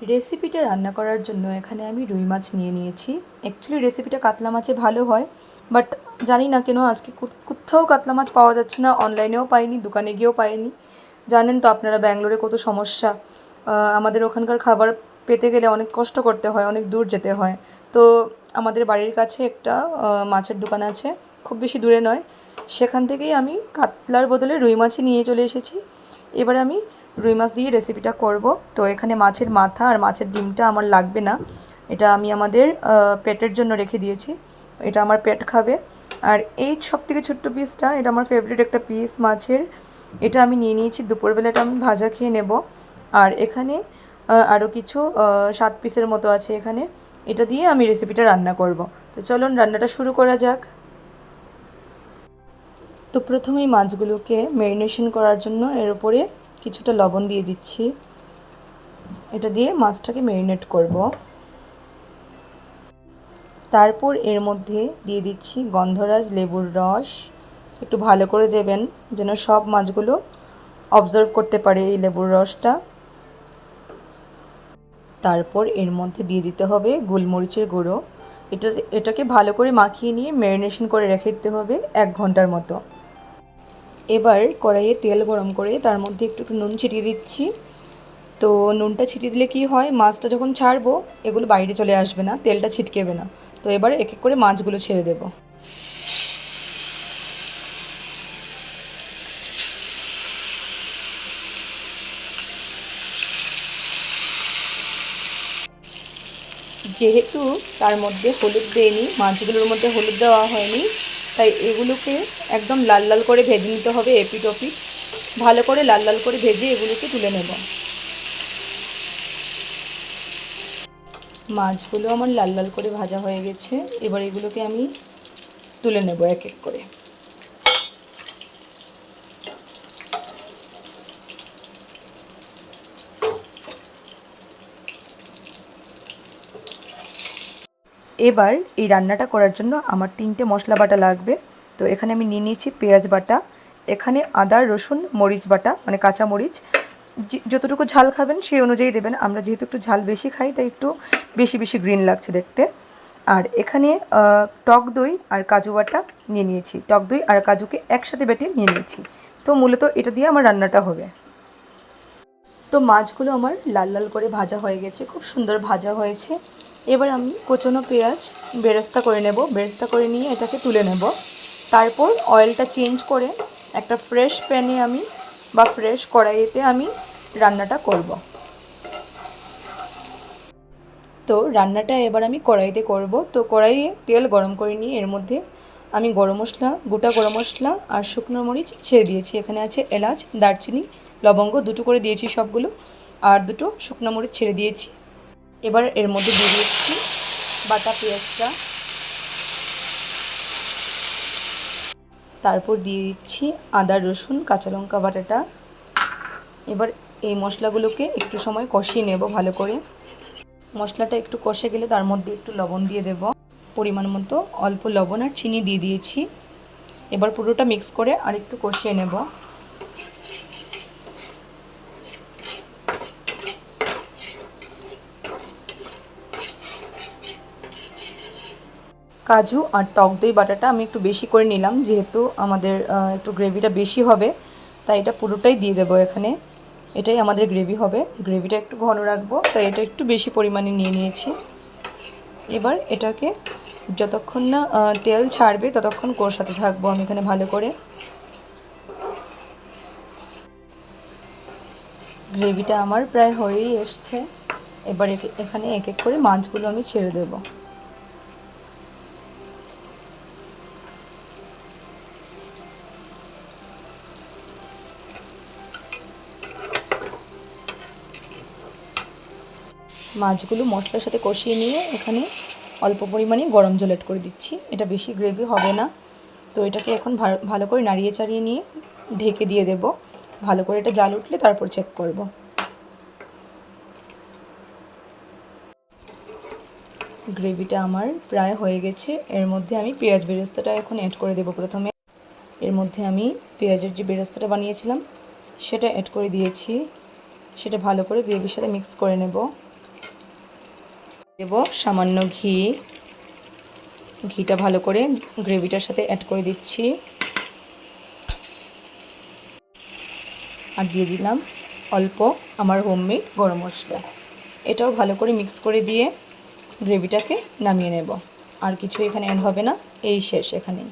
রেসিপিটা রান্না করার জন্য এখানে আমি রুই মাছ নিয়ে নিয়েছি। অ্যাকচুয়ালি রেসিপিটা কাতলা মাছে ভালো হয়, বাট জানি না কেন আজকে কোথাও কাতলা মাছ পাওয়া যাচ্ছে না। অনলাইনেও পাইনি, দোকানে গিয়েও পাইনি। জানেন তো আপনারা ব্যাঙ্গালোরে কত সমস্যা। আমাদের ওখানকার খাবার পেতে গেলে অনেক কষ্ট করতে হয়, অনেক দূর যেতে হয়। তো আমাদের বাড়ির কাছে একটা মাছের দোকান আছে, খুব বেশি দূরে নয়। সেখান থেকেই আমি কাতলার বদলে রুই মাছই নিয়ে চলে এসেছি। এবারে আমি রুই মাছ দিয়ে রেসিপিটা করব। তো এখানে মাছের মাথা আর মাছের ডিমটা আমার লাগবে না, এটা আমি আমাদের পেটের জন্য রেখে দিয়েছি। এটা আমার পেট খাবে। আর এই সব থেকে ছোট্ট পিসটা, এটা আমার ফেভারিট একটা পিস মাছের। এটা আমি নিয়ে নিয়েছি, দুপুরবেলা এটা আমি ভাজা খেয়ে নেব। আর এখানে আরও কিছু 7 পিসের মতো আছে এখানে। এটা দিয়ে আমি রেসিপিটা রান্না করব। তো চলুন রান্নাটা শুরু করা যাক। তো প্রথমেই মাছগুলোকে ম্যারিনেশন করার জন্য এর উপরে কিছুটা লবণ দিয়ে দিচ্ছি। এটা দিয়ে মাছটাকে ম্যারিনেট করব। তারপর এর মধ্যে দিয়ে দিচ্ছি গন্ধরাজ লেবুর রস। একটু ভালো করে দেবেন যেন সব মাছগুলো অবজার্ভ করতে পারে এই লেবুর রসটা। তারপর এর মধ্যে দিয়ে দিতে হবে গোলমরিচের গুঁড়ো। এটাকে ভালো করে মাখিয়ে নিয়ে ম্যারিনেশন করে রেখে দিতে হবে 1 ঘন্টার মতো। এবার কড়াইয়ে তেল গরম করে তার মধ্যে একটু একটু নুন ছিটিয়ে দিচ্ছি। তো নুনটা ছিটিয়ে দিলে কি হয়, মাছটা যখন ছাড়বো এগুলো বাইরে চলে আসবে না, তেলটা ছিটকেবে না। তো এবার এক এক করে মাছগুলো ছেড়ে দেব। যেহেতু তার মধ্যে হলুদ দেয়নি, মাছগুলোর মধ্যে হলুদ দেওয়া হয়নি, তাই এগুলোকে একদম লাল লাল করে ভেজে নিতে হবে। এপিট ওপিট ভালো করে লাল লাল করে ভেজে এগুলোকে তুলে নেব। মাছগুলো আমার লাল লাল করে ভাজা হয়ে গেছে। এবার এগুলোকে আমি তুলে নেব এক এক করে। এবার এই রান্নাটা করার জন্য আমার 3টে মশলা বাটা লাগবে। তো এখানে আমি নিয়ে নিয়েছি পেঁয়াজ বাটা, এখানে আদা রসুন মরিচ বাটা মানে কাঁচা মরিচ। যতটুকু ঝাল খাবেন সেই অনুযায়ী দেবেন। আমরা যেহেতু একটু ঝাল বেশি খাই তাই একটু বেশি বেশি গ্রিন লাগছে দেখতে। আর এখানে টক দই আর কাজু বাটা নিয়ে নিয়েছি। টক দই আর কাজুকে একসাথে বেটে নিয়ে নিয়েছি। তো মূলত এটা দিয়ে আমার রান্নাটা হবে। তো মাছগুলো আমার লাল লাল করে ভাজা হয়ে গেছে, খুব সুন্দর ভাজা হয়েছে। এবার আমি কোচানো পেঁয়াজ বেরেস্তা করে নেব। বেরেস্তা করে নিয়ে এটাকে তুলে নেব। তারপর অয়েলটা চেঞ্জ করে একটা ফ্রেশ প্যানে আমি বা ফ্রেশ কড়াইতে আমি রান্নাটা করব। তো রান্নাটা এবার আমি কড়াইতে করব। তো কড়াইয়ে তেল গরম করে নিয়ে এর মধ্যে আমি গরম মশলা, গোটা গরম মশলা আর শুকনো মরিচ ছেড়ে দিয়েছি। এখানে আছে এলাচ, দারচিনি, লবঙ্গ দুটো করে দিয়েছি সবগুলো, আর দুটো শুকনো মরিচ ছেড়ে দিয়েছি। এবার এর মধ্যে দিয়ে দিচ্ছি বাটা পেঁয়াজটা। তারপর দিয়ে দিচ্ছি আদা রসুন কাঁচা লঙ্কা বাটাটা। এবার এই মশলাগুলোকে একটু সময় কষিয়ে নেব ভালো করে। মশলাটা একটু কষে গেলে তার মধ্যে একটু লবণ দিয়ে দেব, পরিমাণ মতো অল্প লবণ আর চিনি দিয়ে দিয়েছি। এবার পুরোটা মিক্স করে আর একটু কষিয়ে নেব। কাজু আর টক দই বাটাটা আমি একটু বেশি করে নিলাম, যেহেতু আমাদের একটু গ্রেভিটা বেশি হবে, তাই এটা পুরোটাই দিয়ে দেবো এখানে। এটাই আমাদের গ্রেভি হবে, গ্রেভিটা একটু ঘন রাখবো, তাই এটা একটু বেশি পরিমাণে নিয়ে নিয়েছি। এবার এটাকে যতক্ষণ না তেল ছাড়বে ততক্ষণ কষাতে থাকবো আমি এখানে ভালো করে। গ্রেভিটা আমার প্রায় হয়েই এসছে। এবার এখানে এক এক করে মাছগুলো আমি ছেড়ে দেব। মাছগুলো মশলার সাথে কষিয়ে নিয়ে এখানে অল্প পরিমাণে গরম জল অ্যাড করে দিচ্ছি। এটা বেশি গ্রেভি হবে না। তো এটাকে এখন ভালো করে নাড়িয়ে চাড়িয়ে নিয়ে ঢেকে দিয়ে দেব। ভালো করে এটা জাল উঠলে তারপর চেক করব। গ্রেভিটা আমার প্রায় হয়ে গেছে। এর মধ্যে আমি পেঁয়াজ বেরেস্তাটা এখন অ্যাড করে দেব। প্রথমে এর মধ্যে আমি পেঁয়াজের যে বেরেস্তাটা বানিয়েছিলাম সেটা অ্যাড করে দিয়েছি। সেটা ভালো করে গ্রেভির সাথে মিক্স করে নেব। দেব সামান্য ঘিটা ভালো করে গ্রেভিটার সাথে অ্যাড করে দিচ্ছি। আর দিয়ে দিলাম অল্প আমার হোমমেড গরম মশলা। এটাও ভালো করে মিক্স করে দিয়ে গ্রেভিটাকে নামিয়ে নেব। আর কিছু এখানে অ্যাড হবে না, এই শেষ এখানেই।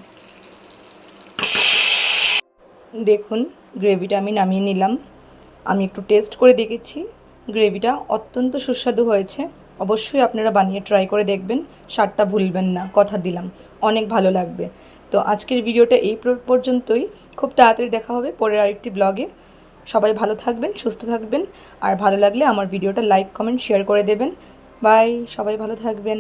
দেখুন গ্রেভিটা আমি নামিয়ে নিলাম। আমি একটু টেস্ট করে দেখেছি, গ্রেভিটা অত্যন্ত সুস্বাদু হয়েছে। অবশ্যই আপনারা বানিয়ে ট্রাই করে দেখবেন, স্বাদটা ভুলবেন না, কথা দিলাম অনেক ভালো লাগবে। তো আজকের ভিডিওটা এই পর্যন্তই। খুব তাড়াতাড়ি দেখা হবে পরের আরেকটি ব্লগে। সবাই ভালো থাকবেন, সুস্থ থাকবেন। আর ভালো লাগলে আমার ভিডিওটা লাইক, কমেন্ট, শেয়ার করে দেবেন। বাই, সবাই ভালো থাকবেন।